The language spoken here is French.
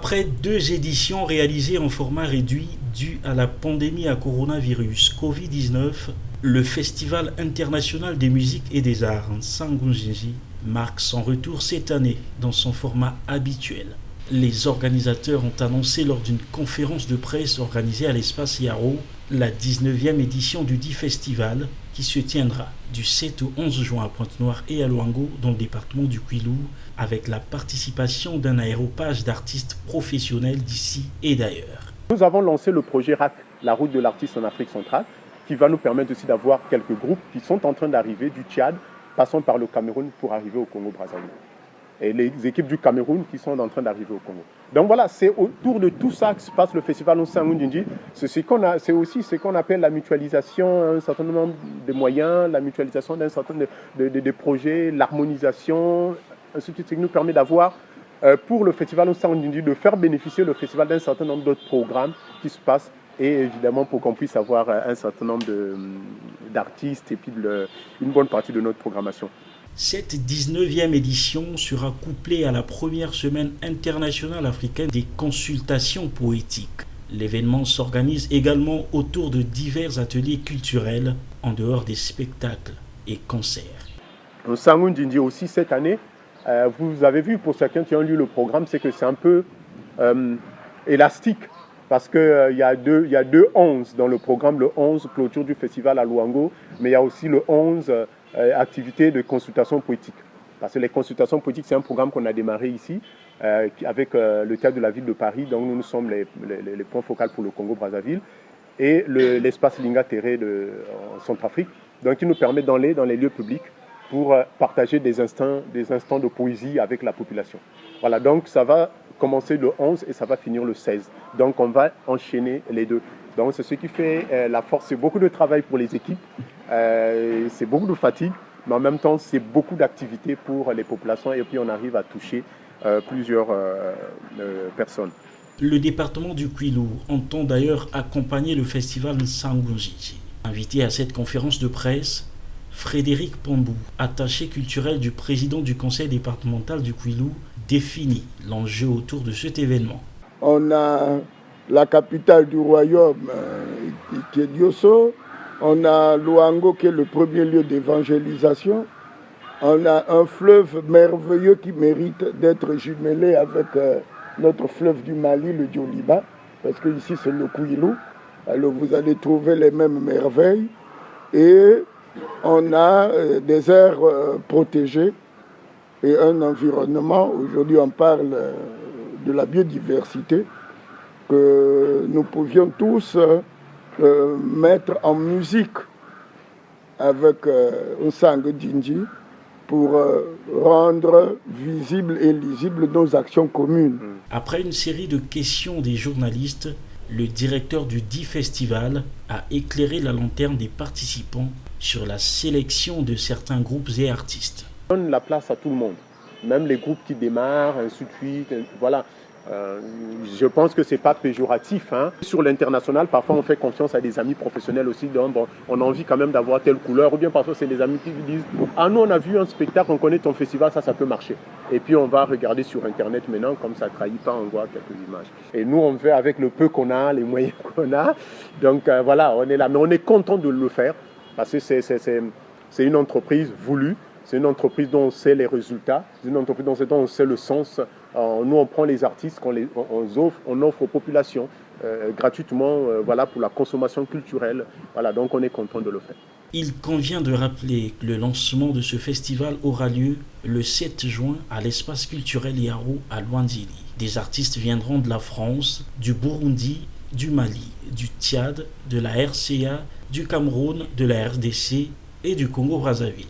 Après 2 éditions réalisées en format réduit dû à la pandémie à coronavirus Covid-19, le Festival international des musiques et des arts Nsangu-Njinji marque son retour cette année dans son format habituel. Les organisateurs ont annoncé lors d'une conférence de presse organisée à l'espace Yaro la 19e édition du dit festival qui se tiendra du 7 au 11 juin à Pointe-Noire et à Luango dans le département du Kwilu avec la participation d'un aéropage d'artistes professionnels d'ici et d'ailleurs. Nous avons lancé le projet RAC, la route de l'artiste en Afrique centrale, qui va nous permettre aussi d'avoir quelques groupes qui sont en train d'arriver du Tchad, passant par le Cameroun pour arriver au Congo-Brazzaville. Et les équipes du Cameroun qui sont en train d'arriver au Congo. Donc voilà, c'est autour de tout ça que se passe le festival Nsangu-Njinji. C'est aussi ce qu'on appelle la mutualisation d'un certain nombre de moyens, la mutualisation d'un certain nombre de projets, l'harmonisation, ce qui nous permet d'avoir, pour le festival Nsangu-Njinji, de faire bénéficier le festival d'un certain nombre d'autres programmes qui se passent et évidemment pour qu'on puisse avoir un certain nombre d'artistes et puis une bonne partie de notre programmation. Cette 19e édition sera couplée à la première semaine internationale africaine des consultations poétiques. L'événement s'organise également autour de divers ateliers culturels en dehors des spectacles et concerts. Au Nsangu-Njinji aussi cette année, vous avez vu pour certains qui ont lu le programme, c'est que c'est un peu élastique parce qu'il y a deux 11 dans le programme, le 11 clôture du festival à Luango, mais il y a aussi le 11 activités de consultation poétique. Parce que les consultations poétiques, c'est un programme qu'on a démarré ici avec le théâtre de la ville de Paris, donc nous sommes les points focaux pour le Congo-Brazzaville, et l'espace Linga Terre en Centrafrique, donc qui nous permet d'aller dans les lieux publics pour partager des instants de poésie avec la population. Voilà, donc ça va commencer le 11 et ça va finir le 16. Donc on va enchaîner les deux. Donc c'est ce qui fait la force. C'est beaucoup de travail pour les équipes, c'est beaucoup de fatigue, mais en même temps c'est beaucoup d'activités pour les populations et puis on arrive à toucher plusieurs personnes. Le département du Kwilu entend d'ailleurs accompagner le festival Nsangu-Njinji. Invité à cette conférence de presse, Frédéric Pambou, attaché culturel du président du conseil départemental du Kwilu, définit l'enjeu autour de cet événement. On a la capitale du royaume qui est Diosso, on a Luango qui est le premier lieu d'évangélisation, on a un fleuve merveilleux qui mérite d'être jumelé avec notre fleuve du Mali, le Djoliba, parce que ici c'est le Kwilu, alors vous allez trouver les mêmes merveilles, et on a des aires protégées et un environnement, aujourd'hui on parle de la biodiversité, que nous pouvions tous mettre en musique avec Nsangu-Njinji pour rendre visibles et lisibles nos actions communes. Après une série de questions des journalistes, le directeur du dit festival a éclairé la lanterne des participants sur la sélection de certains groupes et artistes. On donne la place à tout le monde, même les groupes qui démarrent, ainsi de suite, voilà. Je pense que ce n'est pas péjoratif. Sur l'international, parfois on fait confiance à des amis professionnels aussi. Donc, bon, on a envie quand même d'avoir telle couleur. Ou bien parfois c'est des amis qui disent « Ah nous on a vu un spectacle, on connaît ton festival, ça peut marcher. » Et puis on va regarder sur Internet maintenant, comme ça ne trahit pas, on voit quelques images. Et nous on fait avec le peu qu'on a, les moyens qu'on a. Donc voilà, on est là. Mais on est content de le faire parce que c'est une entreprise voulue. C'est une entreprise dont on sait les résultats, c'est une entreprise dont on sait le sens. Nous, on prend les artistes, on offre aux populations gratuitement voilà, pour la consommation culturelle. Voilà, donc on est content de le faire. Il convient de rappeler que le lancement de ce festival aura lieu le 7 juin à l'espace culturel Yaro à Luanzili. Des artistes viendront de la France, du Burundi, du Mali, du Tchad, de la RCA, du Cameroun, de la RDC et du Congo-Brazzaville.